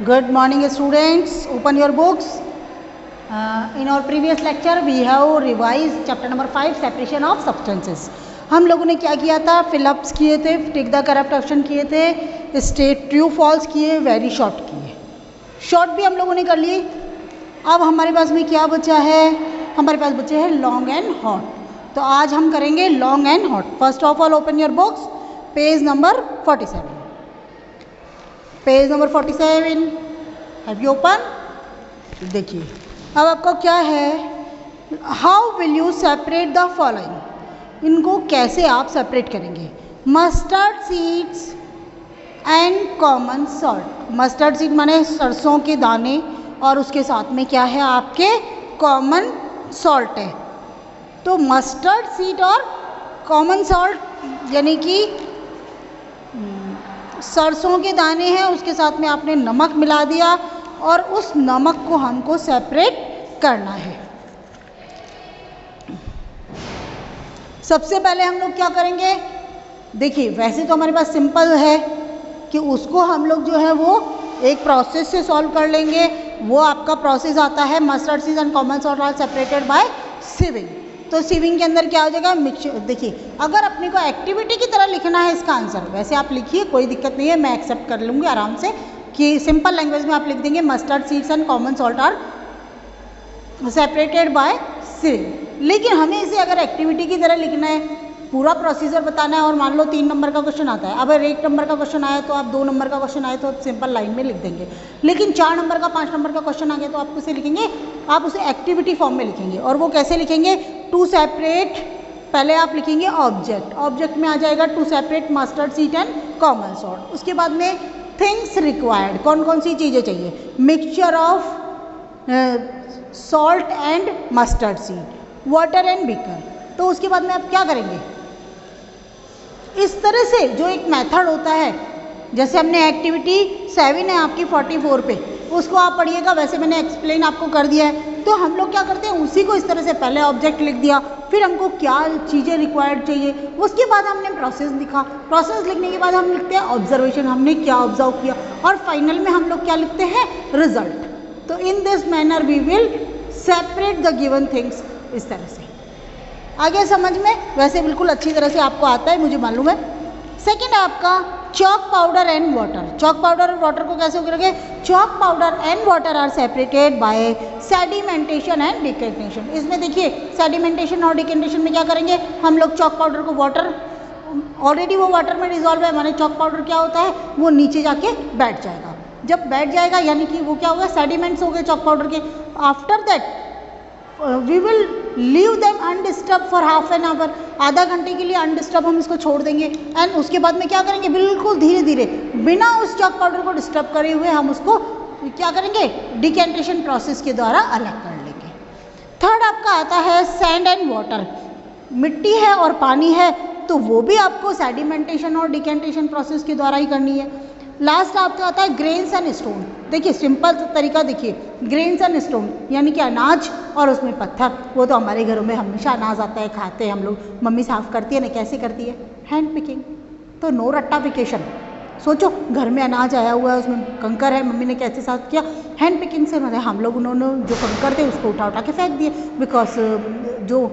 Good morning, students. Open your books. In our previous lecture, we have revised chapter number 5, separation of substances. हम लोगों ने क्या किया था? फिलअप्स किए थे, टिक द करेक्ट ऑप्शन किए थे, स्टेट ट्रू फॉल्स किए, वेरी शॉर्ट किए. शॉर्ट भी हम लोगों ने कर लिए. अब हमारे पास में क्या बचा है? हमारे पास बचे हैं लॉन्ग एंड हॉट. तो आज हम करेंगे long and hot. First of all open your books, page number 47. Page number 47 have you open? देखिए अब आपका क्या है, how will you separate the following. इनको कैसे आप सेपरेट करेंगे? Mustard seeds and common salt. Mustard seed माने सरसों के दाने और उसके साथ में क्या है आपके कॉमन सॉल्ट है. तो मस्टर्ड सीड और कॉमन सॉल्ट यानी कि सरसों के दाने हैं, उसके साथ में आपने नमक मिला दिया और उस नमक को हमको सेपरेट करना है. सबसे पहले हम लोग क्या करेंगे? देखिए वैसे तो हमारे पास सिंपल है कि उसको हम लोग जो है वो एक प्रोसेस से सॉल्व कर लेंगे. वो आपका प्रोसेस आता है mustard seeds and common salt are separated by sieving. तो सिविंग के अंदर क्या हो जाएगा? मिक्सचर. देखिए अगर अपने को एक्टिविटी की तरह लिखना है इसका आंसर, वैसे आप लिखिए, कोई दिक्कत नहीं है, मैं एक्सेप्ट कर लूँगी आराम से कि सिंपल लैंग्वेज में आप लिख देंगे mustard seeds and common salt are separated by sieving. लेकिन हमें इसे अगर एक्टिविटी की तरह लिखना है, पूरा प्रोसीजर बताना है और मान लो 3 नंबर का क्वेश्चन आता है. अगर 1 नंबर का क्वेश्चन आया तो आप 2 नंबर का क्वेश्चन आए तो आप सिंपल लाइन में लिख देंगे. लेकिन 4 नंबर का 5 नंबर का क्वेश्चन आ गया तो आप उसे लिखेंगे, आप उसे एक्टिविटी फॉर्म में लिखेंगे. और वो कैसे लिखेंगे? टू सेपरेट, पहले आप लिखेंगे ऑब्जेक्ट. ऑब्जेक्ट में आ जाएगा to separate mustard seed and common salt. उसके बाद में थिंग्स रिक्वायर्ड, कौन कौन सी चीज़ें चाहिए? Mixture of salt and mustard seed, water and beaker. तो उसके बाद में आप क्या करेंगे? इस तरह से जो एक मेथड होता है, जैसे हमने एक्टिविटी 7 है आपकी 44 पे, उसको आप पढ़िएगा, वैसे मैंने एक्सप्लेन आपको कर दिया है. तो हम लोग क्या करते हैं, उसी को इस तरह से पहले ऑब्जेक्ट लिख दिया, फिर हमको क्या चीज़ें रिक्वायर्ड चाहिए, उसके बाद हमने प्रोसेस लिखा. प्रोसेस लिखने के बाद हम लिखते हैं ऑब्जर्वेशन, हमने क्या ऑब्जर्व किया, और फाइनल में हम लोग क्या लिखते हैं? रिजल्ट. तो in this manner we will separate the given things. इस तरह से आगे समझ में, वैसे बिल्कुल अच्छी तरह से आपको आता है, मुझे मालूम है. सेकेंड है आपका chalk powder and water. Chalk powder और वाटर को कैसे करेंगे? Chalk powder and water are separated by sedimentation and decantation. इसमें देखिए सेडिमेंटेशन और डिकेंटेशन में क्या करेंगे हम लोग? चॉक पाउडर को वाटर, ऑलरेडी वो वाटर में डिजॉल्व है, माने चॉक पाउडर क्या होता है, वो नीचे जाके बैठ जाएगा. जब बैठ जाएगा यानी कि वो क्या होगा? सेडिमेंट्स हो गए चॉक पाउडर के. After that we will leave them undisturb for half an hour. आधा घंटे के लिए अनडिस्टर्ब हम इसको छोड़ देंगे. एंड उसके बाद में क्या करेंगे? बिल्कुल धीरे धीरे बिना उस चॉक पाउडर को डिस्टर्ब करे हुए हम उसको क्या करेंगे? डिकेंटेशन प्रोसेस के द्वारा अलग कर लेंगे. थर्ड आपका आता है सैंड एंड वाटर. मिट्टी है और पानी है, तो वो भी आपको सेडिमेंटेशन और डिकेंटेशन प्रोसेस के द्वारा ही करनी है. लास्ट आपका आता है ग्रेन्स एंड स्टोन. देखिए सिंपल तरीका देखिए, ग्रेन्स एंड स्टोन यानी कि अनाज और उसमें पत्थर. वो तो हमारे घरों में हमेशा अनाज आता है, खाते हैं हम लोग, मम्मी साफ़ करती है ना, कैसे करती है? Hand picking. तो नो रट्टाफिकेशन. सोचो घर में अनाज आया हुआ है, उसमें कंकर है, मम्मी ने कैसे साफ किया? हैंड पिकिंग से. मतलब हम लोग उन्होंने जो कंकर थे उसको उठा उठा के फेंक दिए, बिकॉज जो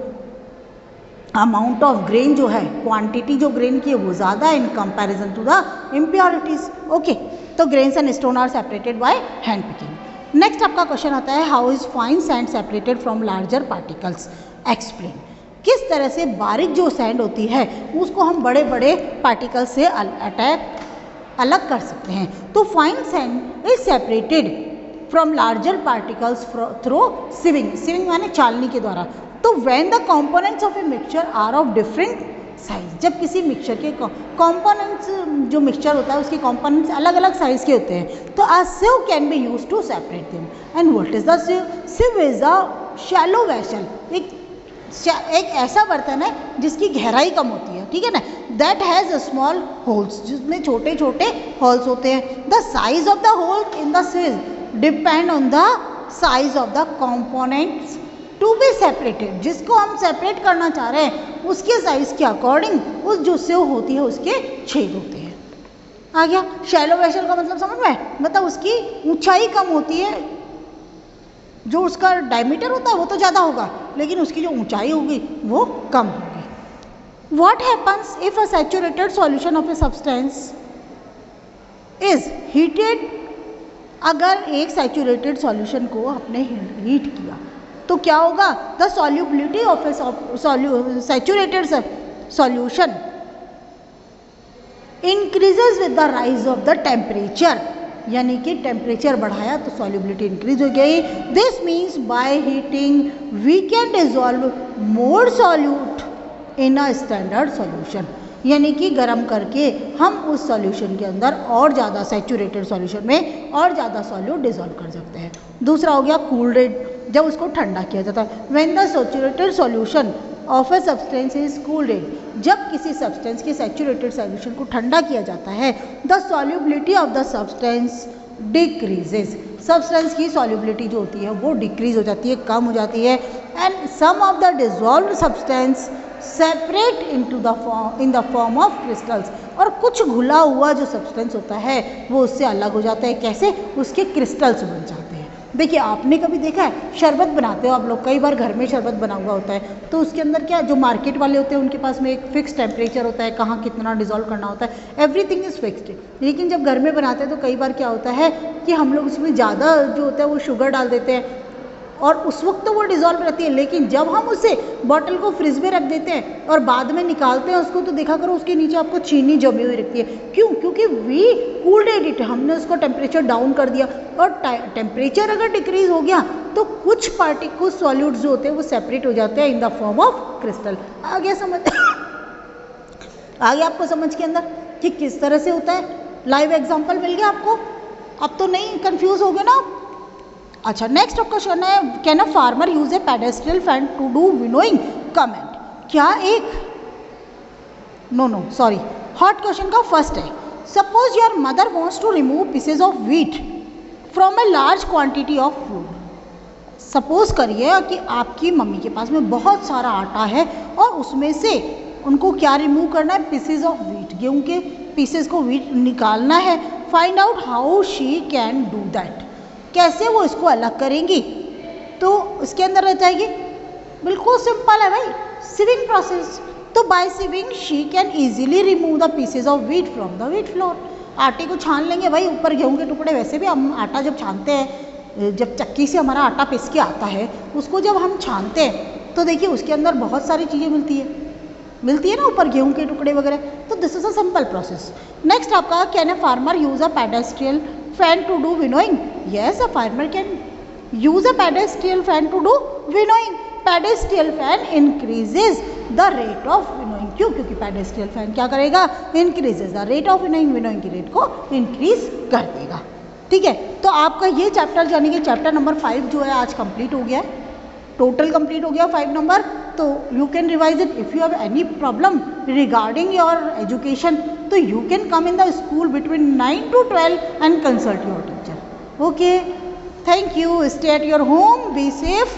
अमाउंट ऑफ ग्रेन जो है, क्वांटिटी जो ग्रेन की है वो ज़्यादा है in comparison to the impurities. Okay, तो grains and stone are separated by hand picking. Next आपका क्वेश्चन आता है how is fine sand separated from larger particles. Explain. किस तरह से बारीक जो सैंड होती है उसको हम बड़े बड़े पार्टिकल से अलग कर सकते हैं. तो fine sand is separated from larger particles through sieving. Sieving माने चालनी के द्वारा. तो when the components of a mixture are of different size, जब किसी मिक्सचर के कंपोनेंट्स, जो मिक्सचर होता है उसके कंपोनेंट्स अलग अलग साइज के होते हैं, तो a sieve can be use to separate them. And what is the sieve? Sieve is a shallow vessel. एक ऐसा बर्तन है जिसकी गहराई कम होती है, ठीक है ना. दैट हैज़ स्मॉल होल्स, जिसमें छोटे छोटे होल्स होते हैं. The size of the hole in the sieve depend on the size of the components to be separated. जिसको हम सेपरेट करना चाह रहे हैं उसके साइज के अकॉर्डिंग उस जो सिव होती है उसके छेद होते हैं. आ गया। शैलो वेसल का मतलब समझ में, मतलब उसकी ऊंचाई कम होती है, जो उसका डायमीटर होता है वो तो ज़्यादा होगा, लेकिन उसकी जो ऊंचाई होगी वो कम होगी। What happens if a saturated solution of a substance is heated, अगर एक सैचुरेटेड सॉल्यूशन को आपने हीट किया तो क्या होगा, the solubility of a saturated solution increases with the rise of the temperature, यानी कि टेम्परेचर बढ़ाया तो सॉल्युबिलिटी इंक्रीज हो गई। This means by heating we can dissolve more solute in a standard solution, यानी कि गर्म करके हम उस सॉल्यूशन के अंदर और ज़्यादा, सैचुरेटेड सॉल्यूशन में और ज़्यादा सॉल्यूट डिजॉल्व कर सकते हैं। दूसरा हो गया कूल्ड, जब उसको ठंडा किया जाता है। When the saturated solution of a substance is cooled, जब किसी सब्सटेंस के सैचुरेटेड सॉल्यूशन को ठंडा किया जाता है, the solubility of the substance decreases, substance की सॉल्युबिलिटी जो होती है वो डिक्रीज हो जाती है, कम हो जाती है। And some of the dissolved substance separate in the form of crystals, और कुछ घुला हुआ जो सब्सटेंस होता है वो उससे अलग हो जाता है। कैसे? उसके क्रिस्टल्स बन जाते हैं। देखिए, आपने कभी देखा है शरबत बनाते हो आप लोग, कई बार घर में शरबत बना हुआ होता है, तो उसके अंदर क्या, जो मार्केट वाले होते हैं उनके पास में एक फिक्स टेम्परेचर होता है, कहाँ कितना डिजॉल्व करना होता है, एवरीथिंग इज़ फिक्स्ड। लेकिन जब घर में बनाते हैं तो कई बार क्या होता है कि हम लोग उसमें ज़्यादा जो होता है वो शुगर डाल देते हैं, और उस वक्त तो वो डिज़ोल्व रहती है, लेकिन जब हम उसे बॉटल को फ्रिज में रख देते हैं और बाद में निकालते हैं उसको, तो देखा करो उसके नीचे आपको चीनी जमी हुई रखती है। क्यों? क्योंकि वी कूल्ड इट, हमने उसको टेम्परेचर डाउन कर दिया, और टेम्परेचर अगर डिक्रीज हो गया तो कुछ कुछ सॉल्यूट्स जो होते हैं वो सेपरेट हो जाते हैं in the form of crystal. आ गया समझ? आ गया आपको समझ के अंदर कि किस तरह से होता है? लाइव एग्जाम्पल मिल गया आपको, अब तो नहीं कंफ्यूज हो गए ना? अच्छा, नेक्स्ट क्वेश्चन है, can a farmer use a pedestal fan to do winnowing? Comment, क्या एक सॉरी, हॉट क्वेश्चन का फर्स्ट है, suppose your mother wants to remove pieces of wheat from a large quantity of food. Suppose करिए कि आपकी mummy के पास में बहुत सारा आटा है और उसमें से उनको क्या रिमूव करना है? पीसेज ऑफ व्हीट, गेहूं के पीसेज को व्हीट निकालना है। Find out how she can do that, कैसे वो इसको अलग करेंगी? तो इसके अंदर रह जाएगी, बिल्कुल सिंपल है भाई, सिविंग प्रोसेस। तो by sieving she can easily remove the pieces of wheat from the wheat flour. आटे को छान लेंगे भाई, ऊपर गेहूं के टुकड़े, वैसे भी हम आटा जब छानते हैं, जब चक्की से हमारा आटा पिस के आता है, उसको जब हम छानते हैं तो देखिए उसके अंदर बहुत सारी चीज़ें मिलती है ना, ऊपर गेहूं के टुकड़े वगैरह। तो this is a simple process. Next आपका, can a farmer use a pedestal fan to do winnowing? Yes, a farmer can use a pedestal fan to do winnowing. Pedestal fan increases the rate of winnowing. क्यों? क्योंकि pedestal fan क्या करेगा? Increases the rate of winnowing, winnowing की rate को increase कर देगा। ठीक है, तो आपका ये चैप्टर यानी कि चैप्टर नंबर 5 जो है आज कंप्लीट हो गया है, टोटल कंप्लीट हो गया 5 नंबर। तो you can revise it. If you have any problem regarding your education, तो you can come in the school between 9 to 12 and consult your teacher. Okay, thank you. Stay at your home, be safe.